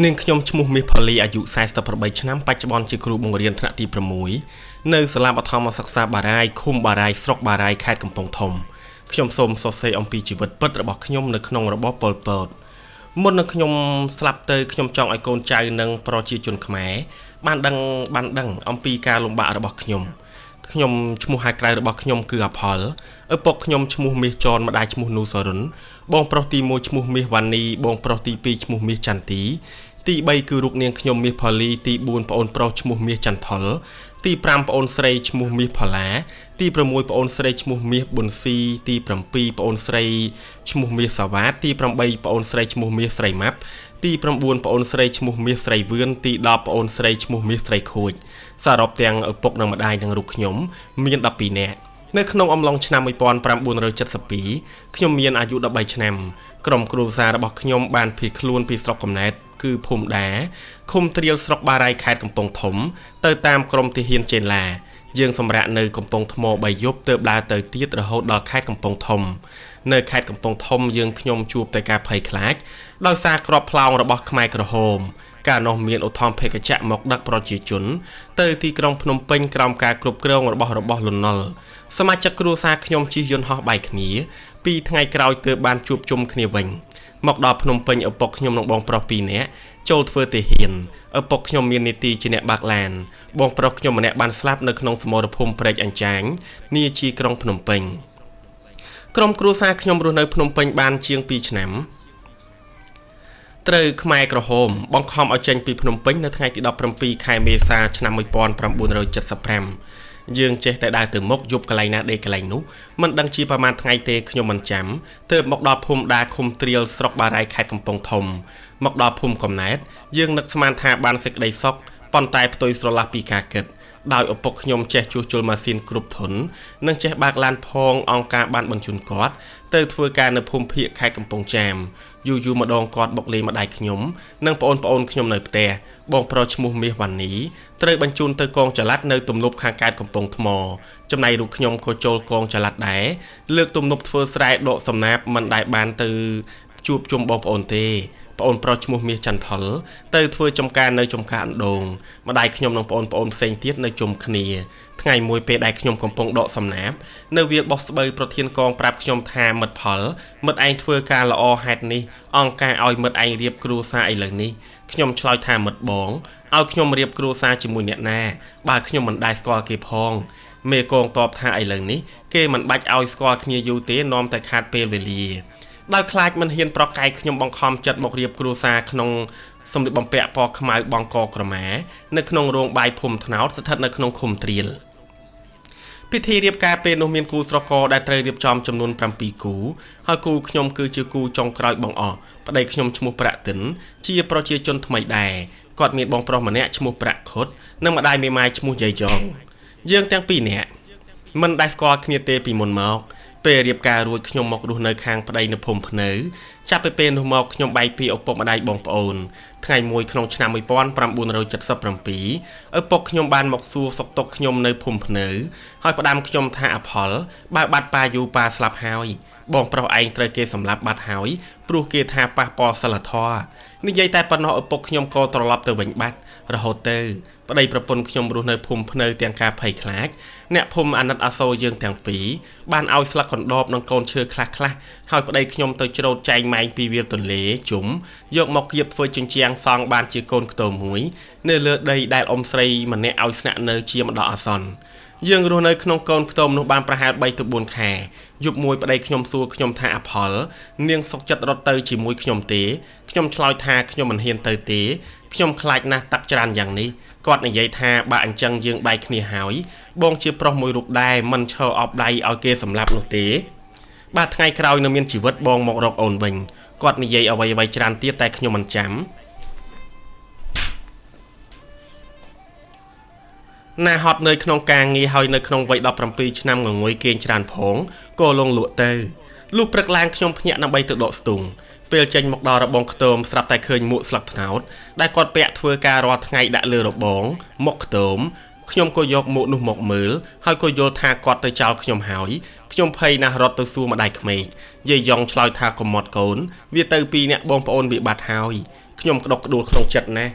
នាងខ្ញុំឈ្មោះមាសផលីអាយុ48ឆ្នាំបច្ចុប្បន្នជាគ្រូបង្រៀនថ្នាក់ទី6នៅសាលាបឋមសិក្សាបារាយឃុំបារាយស្រុកបារាយខេត្តកំពង់ធំខ្ញុំសូមសរសេរអំពីជីវិតពិតរបស់ខ្ញុំនៅក្នុងរបបប៉ុលពតមុននឹងខ្ញុំស្លាប់ទៅខ្ញុំចង់ឲ្យកូនចៅនិងប្រជាជនខ្មែរបានដឹងអំពីការលំបាករបស់ខ្ញុំឈ្មោះហៅក្រៅរបស់ខ្ញុំគឺអាផលឪពុកខ្ញុំឈ្មោះមាសចនម្ដាយឈ្មោះនូសរុនបងប្រុសទី1ឈ្មោះមាសវ៉ានីបងប្រុសទី2ឈ្មោះមាសចន្ទទីទី3គឺរូបនាងខ្ញុំមាសផលីទី4ប្អូនប្រុសឈ្មោះមាសចន្ទថុលទី5ប្អូនស្រីឈ្មោះមាសផល្លាទី6ប្អូនស្រីឈ្មោះមាសប៊ុនស៊ីទី7ប្អូនស្រីឈ្មោះមាសសាវ៉ាតទី8ប្អូនស្រីឈ្មោះមាសស្រីម៉ាប់ទី9ប្អូនស្រីឈ្មោះមាសស្រីវឿនទី10ប្អូនស្រីឈ្មោះមាសស្រីខួចសរុបទាំងឪពុកនិងម្ដាយនិងរូបខ្ញុំមាន12នាក់នៅក្នុងអំឡុងឆ្នាំ1972ខ្ញុំមានអាយុ13ឆ្នាំក្រុមគ្រួសាររបស់ខ្ញុំបានភៀសខ្លួនពីស្រុកកំណើតគឺភូមិដាឃុំត្រៀលស្រុកបារាយខេត្តកំពង់ធំទៅតាមក្រុមទាហានចេនឡាយើងសម្រាកនៅកំពង់ថ្ម3យប់ទើបដើរទៅទៀតរហូតដល់ខេត្តកំពង់ធំនៅខេត្តកំពង់ធំយើងខ្ញុំជួបតែការភ័យខ្លាចដោយសារក្របផ្លោងរបស់ខ្មែរក្រហមកាលនោះមានឧទ្ធម្ភាគចក្រមកដឹកប្រជាជនទៅទីក្រុងភ្នំពេញក្រោមការគ្រប់គ្រងរបស់លន់នល់សមាជិកគ្រួសារខ្ញុំជិះយន្តហោះបែកគ្នា2ថ្ងៃក្រោយទើបបានជួបជុំគ្នាវិញមកដល់ភ្នំពេញឪពុកខ្ញុំនិងបងប្រុស2នាក់ចូលធ្វើទាហានឪពុកខ្ញុំមាននីតិជាអ្នកបើកឡានបងប្រុសខ្ញុំម្នាក់បានស្លាប់នៅក្នុងសមរភូមិព្រែកអញ្ចាញនាជាក្រុងភ្នំពេញក្រុមគ្រួសារខ្ញុំរស់នៅភ្នំពេញបានជាង2ឆ្នាំត្រូវខ្មែរក្រហមបង្ខំឲ្យចេញពីភ្នំពេញនៅថ្ងៃទី17ខែមេសាឆ្នាំ1975យើងចេះតែដើរទៅមុខយប់កន្លែងណាដេកកន្លែងនោះមិនដឹងជាប្រហែលថ្ងៃទេខ្ញុំមិនចាំទើបមកដល់ភូមិដាឃុំត្រៀលស្រុកបារាយខេត្តកំពង់ធំមកដល់ភូមិកំណែតយើងនឹកស្មានថាបានសេចក្តីសុខប៉ុន្តែផ្ទុយស្រឡះពីការគិតដោយឪពុកខ្ញុំចេះជួសជុលម៉ាស៊ីនគ្រប់ធន់និងចេះបើកឡានផងអង្គការបានបញ្ជូនគាត់ទៅធ្វើការនៅភូមិភាគខេត្តកំពង់ចាមយូរម្ដងគាត់បុកលេងម្ដាយខ្ញុំនិងប្អូនខ្ញុំនៅផ្ទះបងប្រុសឈ្មោះមាសវ៉ានីត្រូវបញ្ជូនទៅកងចល័តនៅទំនប់ខាងកើតកំពង់ថ្មចំណែករូបខ្ញុំក៏ចូលកងចល័តដែរលើកទំនប់ធ្វើស្រែដកសំណាបមិនដែលបានទៅជួបជុំបងប្អូនទេប្អូនប្រុសឈ្មោះមាសចន្ទថុលទៅធ្វើចំការនៅចំការអណ្ដូងម្ដាយខ្ញុំនិងប្អូនផ្សេងទៀតនៅជុំគ្នាថ្ងៃមួយពេលដែលខ្ញុំកំពុងដកសំណាបនៅវាលបោះស្បូវប្រធានកងប្រាប់ខ្ញុំថាមិត្តផលមិត្តឯងធ្វើការល្អហេតុនេះអង្គការឲ្យមិត្តឯងរៀបគ្រួសារឥឡូវនេះខ្ញុំឆ្លើយថាមិត្តបងឲ្យខ្ញុំរៀបគ្រួសារជាមួយអ្នកណាបើខ្ញុំមិនដែលស្គាល់គេផងមេកងតបថាឥឡូវនេះគេមិនបាច់ឲ្យស្គាល់គ្នាយូរទេនាំតែខាតពេលវេលាដោយខ្លាចមិនហ៊ានប្រកែកខ្ញុំបង្ខំចិត្តមករៀបគ្រួសារក្នុងសម្លៀកបំពាក់ពណ៌ខ្មៅបង់កក្រមានៅក្នុងរោងបាយភូមិថ្នោតស្ថិតនៅក្នុងឃុំត្រៀលពិធីរៀបការពេលនោះមានគូស្រករដែលត្រូវរៀបចំចំនួន7គូហើយគូខ្ញុំគឺជាគូចុងក្រោយបងអស់ប្តីខ្ញុំឈ្មោះប្រាក់ទិនជាប្រជាជនថ្មីដែរគាត់មានបងប្រុសម្នាក់ឈ្មោះប្រាក់ខុតនិងម្ដាយមេម៉ាយឈ្មោះយាយយ៉ងយើងទាំងពីរនាក់មិនដែលស្គាល់គ្នាទេពីមុនមកពេលរៀបការរួចខ្ញុំមករស់នៅខាងប្តីនៅភូមិភ្នៅចាប់ពីពេលនោះមកខ្ញុំបែកពីឪពុកម្ដាយបងប្អូនថ្ងៃមួយក្នុងឆ្នាំ1977ឪពុកខ្ញុំបានមកសួរសុខទុក្ខខ្ញុំនៅភូមិភ្នៅហើយផ្ដាំខ្ញុំថាអផលបើបាត់ប៉ាយូប៉ាស្លាប់ហើយបងប្រុសឯងត្រូវគេសម្លាប់បាត់ហើយព្រោះគេថាប៉ះពាល់សិលធម៌និយាយតែប៉ុណ្ណោះឪពុកខ្ញុំក៏ត្រឡប់ទៅវិញបាត់រហូតទៅប្តីប្រពន្ធខ្ញុំរស់នៅភូមិភ្នៅទាំងការភ័យខ្លាចអ្នកភូមិអាណិតអាសូរយើងទាំងពីរបានឲ្យស្លឹកកណ្ដោបនិងកូនឈើខ្លះហើយប្តីខ្ញុំទៅច្រូតចែងម៉ែងពីវាលទន្លេជុំយកមកគៀបធ្វើជញ្ជាំងសង់បានជាកូនខ្ទមមួយនៅលើដីដែលអ៊ំស្រីម្នាក់ឲ្យស្នាក់នៅជាម្ដងអាសន្នយើងរស់នៅក្នុងកូនខ្ទមនោះបានប្រហែល3ទៅ4ខែយប់មួយប្តីខ្ញុំសួរខ្ញុំថាអផលនាងសុកចិត្តរត់ទៅជាមួយខ្ញុំទេខ្ញុំឆ្លើយថាខ្ញុំមិនហ៊ានទៅទេខ្ញុំខ្លាចណាស់តាក់ច្រានយ៉ាងនេះគាត់និយាយថាបើអញ្ចឹងយើងបែកគ្នាហើយបងជាប្រុសមួយរូបដែរមិនឈរអបដៃឲ្យគេសម្លាប់នោះទេបាទថ្ងៃក្រោយនៅមានជីវិតបងមករកអូនវិញគាត់និយាយអ្វីច្រើនទៀតតែខ្ញុំមិនចាំណាហត់នៅក្នុងការងារហើយនៅក្នុងវ័យ17ឆ្នាំងងុយគេងច្រើនផងក៏លងលក់ទៅលុះព្រឹកឡើងខ្ញុំភ្ញាក់ដើម្បីទៅដកស្ទូងពេលចេញមកដល់របងខ្ទមស្រាប់តែឃើញមួកស្លឹកត្នោតដែលគាត់ពាក់ធ្វើការរាល់ថ្ងៃដាក់លើរបងមកខ្ទមខ្ញុំក៏យកមួកនោះមកមើលហើយក៏យល់ថាគាត់ទៅចោលខ្ញុំហើយខ្ញុំភ័យណាស់រត់ទៅសួរម្ដាយក្មេកយាយយ៉ងឆ្លើយថាកុំមកកូនវាទៅ2នាក់បងប្អូនវាបាត់ហើយ ខ្ញុំក្តុកក្តួលក្នុងចិត្តណា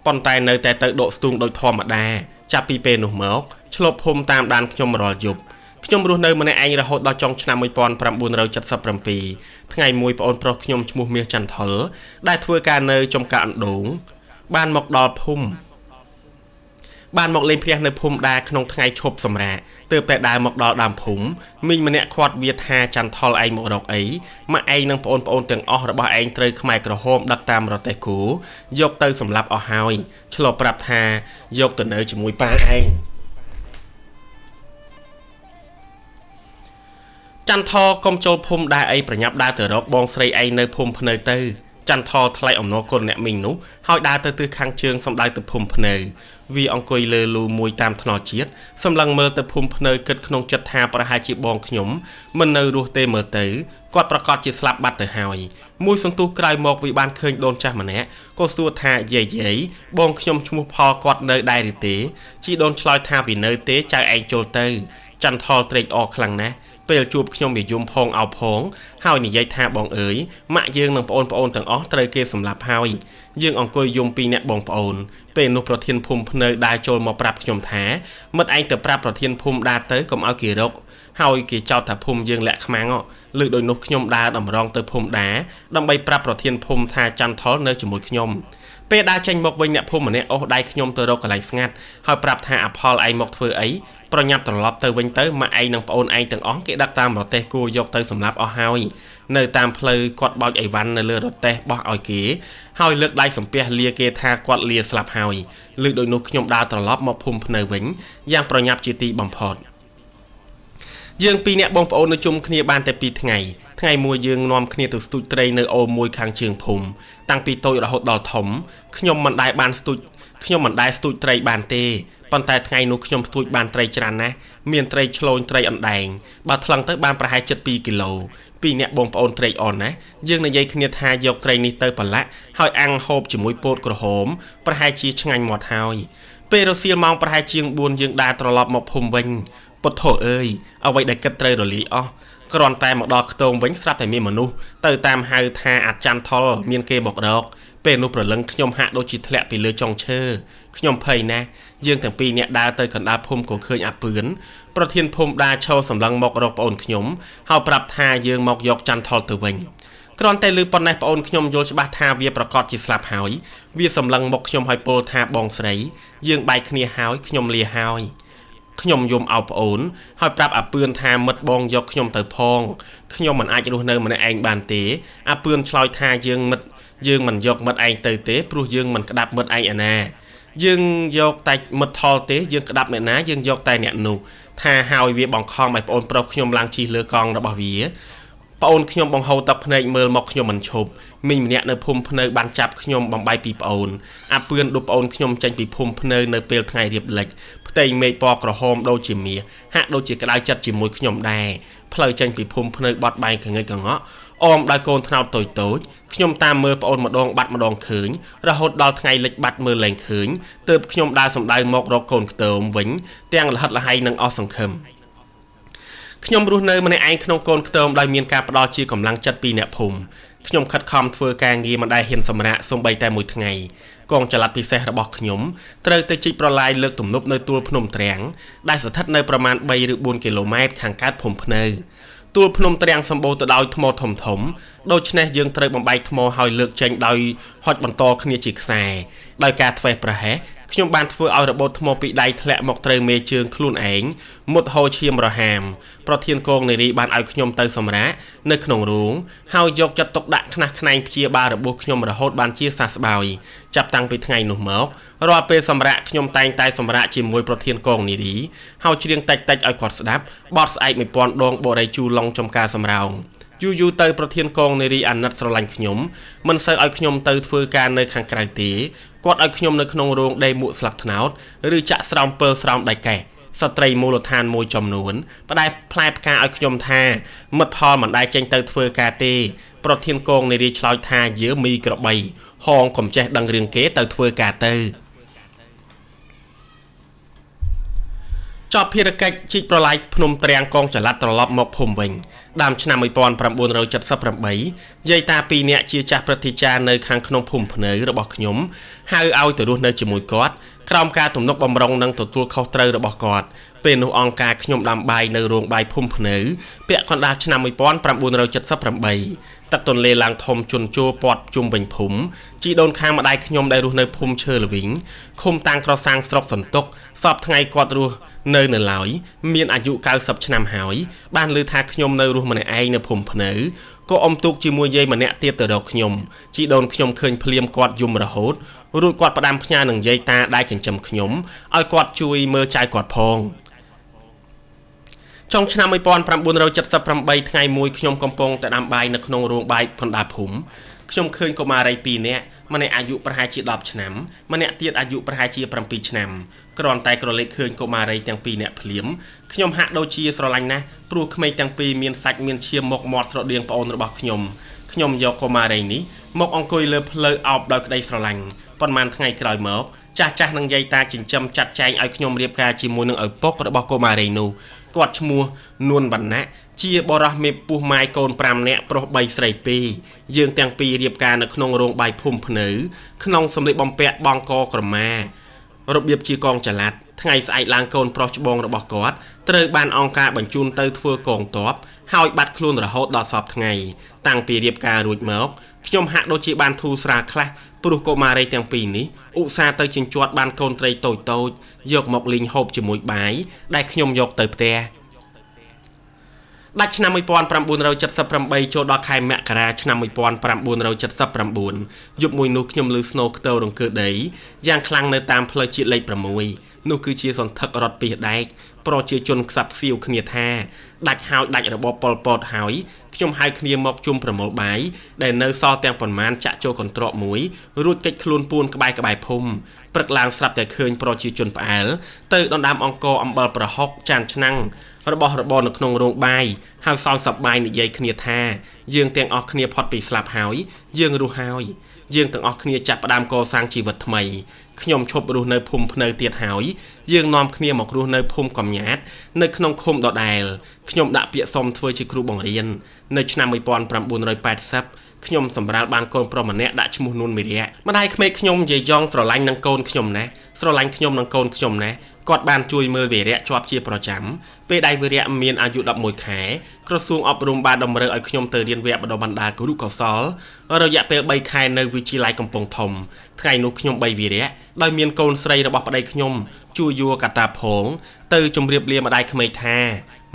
ប៉ុន្តែនៅតែទៅដកស្ទូងដោយធម្មតាចាប់ពីពេលនោះមកឆ្លប់ភូមិតាមដានខ្ញុំរាល់យប់ខ្ញុំរស់នៅម្នាក់ឯងរហូតដល់ចុងឆ្នាំ1977ថ្ងៃមួយប្អូនប្រុសខ្ញុំឈ្មោះមាសចន្ទថុលដែលធ្វើការនៅចំការអណ្ដូងបានមកដល់ភូមិបានមកលេងផ្ទះនៅភូមិដាក្នុងថ្ងៃឈប់សម្រាកទើបតែដើរមកដល់ដើមភូមិមីងម្នាក់ខាត់វាថាចន្ទថុលឯងមករកអីម៉ាក់ឯងនិងប្អូនទាំងអស់របស់ឯងត្រូវខ្មែរក្រហមដឹកតាមរទេះគោយកទៅសម្លាប់អស់ហើយឆ្លប់ប្រាប់ថាយកទៅនៅជាមួយប៉ាឯងចន្ទថុលកុំចូលភូមិដែរអីប្រញាប់ដើរទៅរកបងស្រីឯងនៅភូមិភ្នៅទៅចន្ទថុលថ្លែងអំណរគុណអ្នកមីងនោះហើយដើរទៅទិសខាងជើងសំដៅទៅភូមិភ្នៅវាអង្គុយលើលូមួយតាមថ្នល់ជាតិសម្លឹងមើលទៅភូមិភ្នៅគិតក្នុងចិត្តថាប្រហែលជាបងខ្ញុំមិននៅរស់ទេមើលទៅគាត់ប្រកាសជាស្លាប់បាត់ទៅហើយមួយសន្ទុះក្រោយមកវាបានឃើញដូនចាស់ម្នាក់ក៏សួរថាយាយបងខ្ញុំឈ្មោះផលគាត់នៅដែរឬទេជីដូនឆ្លើយថាវានៅទេចៅឯងចូលទៅចន្ទថុលត្រេកអរខ្លាំងណាស់ពេលជួបខ្ញុំវាយំផងអោបផងហើយនិយាយថាបងអើយម៉ាក់យើងនិងប្អូនទាំងអស់ត្រូវគេសម្លាប់ហើយយើងអង្គុយយំពីរអ្នកបងប្អូនពេលនោះប្រធានភូមិភ្នៅដើរចូលមកប្រាប់ខ្ញុំថាមិត្តឯងទៅប្រាប់ប្រធានភូមិដើរទៅកុំឲ្យគេរកហើយគេចោទថាភូមិយើងលាក់ខ្មាំងលើកដោយនោះខ្ញុំដើរតម្រង់ទៅភូមិដាដើម្បីប្រាប់ប្រធានភូមិថាចន្ទថុលនៅជាមួយខ្ញុំពេលដើរចេញមកវិញអ្នកភូមិម្នាក់អូសដៃខ្ញុំទៅរកកន្លែងស្ងាត់ហើយប្រាប់ថាអផលឯងមកធ្វើអីប្រញាប់ត្រឡប់ទៅវិញទៅម៉ាក់ឯងនិងប្អូនឯងទាំងអស់គេដឹកតាមរទេះគោយកទៅសម្លាប់អស់ហើយនៅតាមផ្លូវគាត់បោចអីវ៉ាន់នៅលើរទេះបោះឲ្យគេហើយលើកដៃសំពះលាគេថាគាត់លាស្លាប់ហើយលើកដោយនោះខ្ញុំដើរត្រឡប់មកភូមិភ្នៅវិញយ៉ាងប្រញាប់ជាទីបំផុតយើងពីរអ្នកបងប្អូននៅជុំគ្នាបានតែ2ថ្ងៃមួយយើងនាំគ្នាទៅស្ទូចត្រីនៅអូរមួយខាងជើងភូមិតាំងពីតូចរហូតដល់ធំខ្ញុំមិនដែលស្ទូចត្រីបានទេប៉ុន្តែថ្ងៃនោះខ្ញុំស្ទូចបានត្រីច្រើនណាស់មានត្រីឆ្លូញត្រីអណ្ដែងបើថ្លឹងទៅបានប្រហែល7គីឡូពីរអ្នកបងប្អូនត្រេកអរណាស់យើងនិយាយគ្នាថាយកត្រីនេះទៅប្រឡាក់ហើយអាំងហូបជាមួយពោតក្រហមប្រហែលជាឆ្ងាញ់មាត់ហើយពេលរសៀលម៉ោងប្រហែលជាង4យើងដើរត្រឡប់មកភូមិវិញពុទ្ធោអើយអ្វីដែលគិតត្រូវរលាយអស់គ្រាន់តែមកដល់ខ្ទមវិញស្រាប់តែមានមនុស្សទៅតាមហៅថាអាចចន្ទថុលមានគេបករកពេលនោះប្រលឹងខ្ញុំហាក់ដូចជាធ្លាក់ពីលើចុងឈើខ្ញុំភ័យណាស់យើងទាំងពីរអ្នកដើរទៅកណ្ដាលភូមិក៏ឃើញអាពឿនប្រធានភូមិដើរឈរសម្លឹងមករកប្អូនខ្ញុំហើយប្រាប់ថាយើងមកយកចន្ទថុលទៅវិញគ្រាន់តែឮប៉ុណ្ណេះប្អូនខ្ញុំយល់ច្បាស់ថាវាប្រកាសជាស្លាប់ហើយវាសម្លឹងមកខ្ញុំឲ្យពោលថាបងស្រីយើងបែកគ្នាហើយខ្ញុំលាហើយខ្ញុំយំអោបប្អូនហើយប្រាប់អាពឿនថាមិត្តបងយកខ្ញុំទៅផងខ្ញុំមិនអាចរស់នៅម្នាក់ឯងបានទេអាពឿនឆ្លើយថាយើងមិនយកមិត្តឯងទៅទេព្រោះយើងមិនក្តាប់មិត្តឯងឯណាយើងយកតែមិត្តថលទេយើងក្តាប់អ្នកណាយើងយកតែអ្នកនោះថាហើយវាបង្ខំឲ្យប្អូនប្រុសខ្ញុំឡើងជិះលើកង់របស់វាប្អូនខ្ញុំបង្ហូរទឹកភ្នែកមើលមកខ្ញុំមិនឈប់មីងម្នាក់នៅភូមិភ្នៅបានចាប់ខ្ញុំបំបីពីប្អូនអាពឿនដុបប្អូនខ្ញុំចេញពីភូមិភ្នៅនៅពេលថ្ងៃរៀបលិចផ្ទៃមេឃពណ៌ក្រហមដូចជាមាសហាក់ដូចជាក្តៅចិត្តជាមួយខ្ញុំដែរផ្លូវចេញពីភូមិភ្នៅបត់បែកកងិចកងក់អមដោយកូនថ្នោតតូចខ្ញុំតាមមើលប្អូនម្ដងបាត់ម្ដងឃើញរហូតដល់ថ្ងៃលិចបាត់មើលលែងឃើញទើបខ្ញុំដើរសម្ដៅមករកកូនខ្ទមវិញទាំងលហិតលហៃនិងអស់សង្ឃឹមខ្ញុំរស់នៅម្នាក់ឯងក្នុងកូនខ្ទមដោយមានការផ្ដល់ជាកម្លាំងចិត្តពីអ្នកភូមិខ្ញុំខិតខំធ្វើការងារមិនដែលហ៊ានសម្រាកសូម្បីតែមួយថ្ងៃកងចល័តពិសេសរបស់ខ្ញុំត្រូវទៅជីកប្រឡាយលើកទំនប់នៅទួលភ្នំទ្រាំងដែលស្ថិតនៅប្រមាណ3ឬ4គីឡូម៉ែត្រខាងកើតភូមិភ្នៅទួលភ្នំទ្រាំងសម្បូរទៅដោយថ្មធំដូច្នេះយើងត្រូវបំបែកថ្មហើយលើកចេញដោយហុចបន្តគ្នាជាខ្សែដោយការធ្វេសប្រហែសខ្ញុំបានធ្វើឲ្យរបូតថ្មពីដៃធ្លាក់មកត្រូវមេជើងខ្លួនឯងមុតហូរឈាមរហាមប្រធានកងនារីបានឲ្យខ្ញុំទៅសម្រាកនៅក្នុងរោងហើយយកចិត្តទុកដាក់ខ្នះខ្នែងព្យាបាលរបួសខ្ញុំរហូតបានជាសះស្បើយចាប់តាំងពីថ្ងៃនោះមករាល់ពេលសម្រាកខ្ញុំតែងតែសម្រាកជាមួយប្រធានកងនារីហើយច្រៀងតិចឲ្យគាត់ស្ដាប់បទស្អែក1000ដងបរិយជូឡុងចំការសម្រោងយូរទៅប្រធានកងនារីអាណិតស្រឡាញ់ខ្ញុំមិនសូវឲ្យខ្ញុំទៅធ្វើការនៅខាងក្រៅទេគាត់ឲ្យខ្ញុំនៅក្នុងរោងដេរមួកស្លឹកត្នោតឬចាក់ស្រោមពើស្រោមដៃកេះស្ត្រីមូលដ្ឋានមួយចំនួនផ្ដែផ្លែផ្កាឲ្យខ្ញុំថាមិត្តផលមិនដែលចេញទៅធ្វើការទេប្រធានកងនារីឆ្លើយថាយើមីក្របីហងកុំចេះដឹងរឿងគេទៅធ្វើការទៅ ចប់ភារកិច្ចជីកប្រឡាយភ្នំត្រាំងកងចល័តត្រឡប់មកភូមិវិញដើមឆ្នាំ1978យាយតា2នាក់ជាចាស់ព្រឹទ្ធាចារ្យនៅខាងក្នុងភូមិភ្នៅរបស់ខ្ញុំហៅឲ្យទៅរស់នៅជាមួយគាត់ក្រោមការទំនុកបំរុងនិងទទួលខុសត្រូវរបស់គាត់ពេលនោះអង្គការខ្ញុំដាំបាយនៅរោងបាយភូមិភ្នៅពាក់កណ្ដាលឆ្នាំ1978ទឹកទន្លេឡើងធំជន់ជោពាត់ជុំវិញភូមិជីដូនខាងម្ដាយខ្ញុំដែលរស់នៅភូមិឈើល្វីងឃុំតាំងក្រសាំងស្រុកសន្ទុកសពថ្ងៃគាត់រស់នៅឡើយមានអាយុ90ឆ្នាំហើយបានឮថាខ្ញុំនៅរស់ម្នាក់ឯងនៅភូមិភ្នៅក៏អុំទូកជាមួយយាយម្នាក់ទៀតទៅរកខ្ញុំជីដូនខ្ញុំឃើញភ្លាមគាត់យំរហូតរួចគាត់ផ្ដាំផ្ញើនឹងយាយតាដែលចិញ្ចឹមខ្ញុំឲ្យគាត់ជួយមើលចៅគាត់ផងចុងឆ្នាំ1978ថ្ងៃមួយខ្ញុំកំពុងតែដាំបាយនៅក្នុងរោងបាយកណ្ដាលភូមិខ្ញុំឃើញកុមារី2នាក់ម្នាក់អាយុប្រហែលជា10ឆ្នាំម្នាក់ទៀតអាយុប្រហែលជា7ឆ្នាំគ្រាន់តែក្រឡេកឃើញកុមារីទាំង2នាក់ភ្លាមខ្ញុំហាក់ដូចជាស្រឡាញ់ណាស់ព្រោះក្មេងទាំងពីរមានសាច់មានឈាមមុខមាត់ស្រដៀងប្អូនរបស់ខ្ញុំយកកុមារីនេះមកអង្គុយលើផ្លូវអោបដោយក្តីស្រឡាញ់ប៉ុន្មានថ្ងៃក្រោយមកចាស់នឹងយាយតាចិញ្ចឹមចាត់ចែងឲ្យខ្ញុំរៀបការជាមួយនឹងឪពុករបស់កុមារីនោះគាត់ឈ្មោះនួនវណ្ណៈជាបរោះមេពុះម៉ាយកូន5នាក់ប្រុស3ស្រី2យើងទាំងពីររៀបការនៅក្នុងរោងបាយភូមិភ្នៅក្នុងសម្លៀកបំពាក់បង់កក្រមារបៀបជាកងចល័តថ្ងៃស្អែកឡើងកូនប្រុសច្បងរបស់គាត់ត្រូវបានអង្គការបញ្ជូនទៅធ្វើកងទ័ពហើយបាត់ខ្លួនរហូតដល់សពថ្ងៃតាំងពីរៀបការរួចមកខ្ញុំហាក់ដូចជាបានធូរស្រាលខ្លះព្រោះកុមារីទាំងពីរនេះឧស្សាហ៍ទៅជញ្ជាត់បានកូនត្រីតូចយកមកលីងហូបជាមួយបាយដែលខ្ញុំយកទៅផ្ទះដាច់ឆ្នាំ1978ចូលដល់ខែមករាឆ្នាំ1979យប់មួយនោះខ្ញុំឮស្នូរខ្ទររង្គើដីយ៉ាងខ្លាំងនៅតាមផ្លូវជាតិលេខ6នោះគឺជាសន្ធឹករត់ពីដែកប្រជាជនខ្សាប់ខ្សៀវគ្នាថាដាច់ហើយដាច់របបប៉ុលពតហើយខ្ញុំហៅគ្នាមកជុំប្រមូលបាយដែលនៅសល់ទាំងប៉ុន្មានចាក់ចូលកន្ត្រកមួយរួចកិច្ចខ្លួនពួនក្បែរភូមិព្រឹកឡើងស្រាប់តែឃើញប្រជាជនផ្អើលទៅដណ្ដើមអង្គរអំបិលប្រហុកចានឆ្នាំងរបស់របរនៅក្នុងរោងបាយហើយសោយសប្បាយនិយាយគ្នាថាយើងទាំងអស់គ្នាផុតពីស្លាប់ហើយយើងរស់ហើយយើងទាំងអស់គ្នាចាប់ផ្ដើមកសាងជីវិតថ្មីខ្ញុំឈប់រស់នៅភូមិភ្នៅទៀតហើយយើងនាំគ្នាមករស់នៅភូមិកំញាតនៅក្នុងឃុំដដែលខ្ញុំដាក់ពាក្យសុំធ្វើជាគ្រូបង្រៀននៅឆ្នាំ1980ខ្ញុំសម្រាលបានកូនប្រុសម្នាក់ដាក់ឈ្មោះនួនមីរៈម្ដាយក្មេកខ្ញុំនិយាយយ៉ងស្រឡាញ់នឹងកូនខ្ញុំណាស្រឡាញ់ខ្ញុំនឹងកូនខ្ញុំណាគាត់បានជួយមើលវីរៈជាប់ជាប្រចាំពេលដែលវីរៈមានអាយុ11ខែក្រសួងអប់រំបានតម្រូវឲ្យខ្ញុំទៅរៀនវគ្គបណ្ដុះបណ្ដាលគរុកោសល្យរយៈពេល3ខែនៅវិទ្យាល័យកំពង់ធំថ្ងៃនោះខ្ញុំបីវីរៈដោយមានកូនស្រីរបស់ប្តីខ្ញុំជួយយួរកតាផង ទៅជម្រាបលាម្ដាយក្មេកថា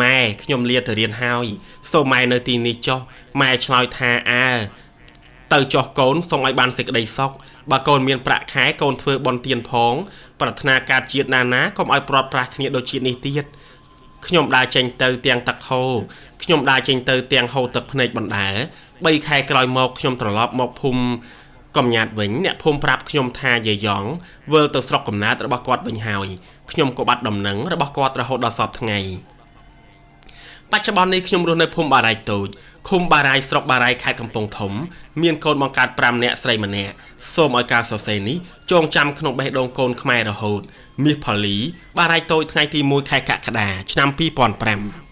ម៉ែខ្ញុំលាទៅរៀនហើយសូមម៉ែនៅទីនេះចុះម៉ែឆ្លើយថាអើទៅចុះកូនសូមឲ្យបានសេចក្តីសុខបើកូនមានប្រាក់ខែកូនធ្វើបុណ្យទានផងប្រាថ្នាការជាតិណាកុំឲ្យព្រាត់ប្រាសគ្នាដូចជាតិនេះទៀតខ្ញុំដើរចេញទៅទាំងទឹកហូរខ្ញុំដើរចេញទៅទាំងហូរទឹកភ្នែកបណ្ដើ3ខែក្រោយមកខ្ញុំត្រឡប់មកភូមិកំញាតវិញអ្នកភូមិប្រាប់ខ្ញុំថាយាយយ៉ងវិលទៅស្រុកកំណើតរបស់គាត់វិញហើយខ្ញុំក៏បាត់ដំណឹងរបស់គាត់រហូតដល់សពថ្ងៃបច្ចុប្បន្ននេះខ្ញុំរស់នៅភូមិបារាយតូចឃុំបារាយស្រុកបារាយខេត្តកំពង់ធំមានកូនបង្កើត5នាក់ស្រីម្នាក់សូមឲ្យការសរសេរនេះចងចាំក្នុងបេះដូងកូនខ្មែររហូតមាសផលីបារាយតូចថ្ងៃទី1ខែកក្កដាឆ្នាំ2005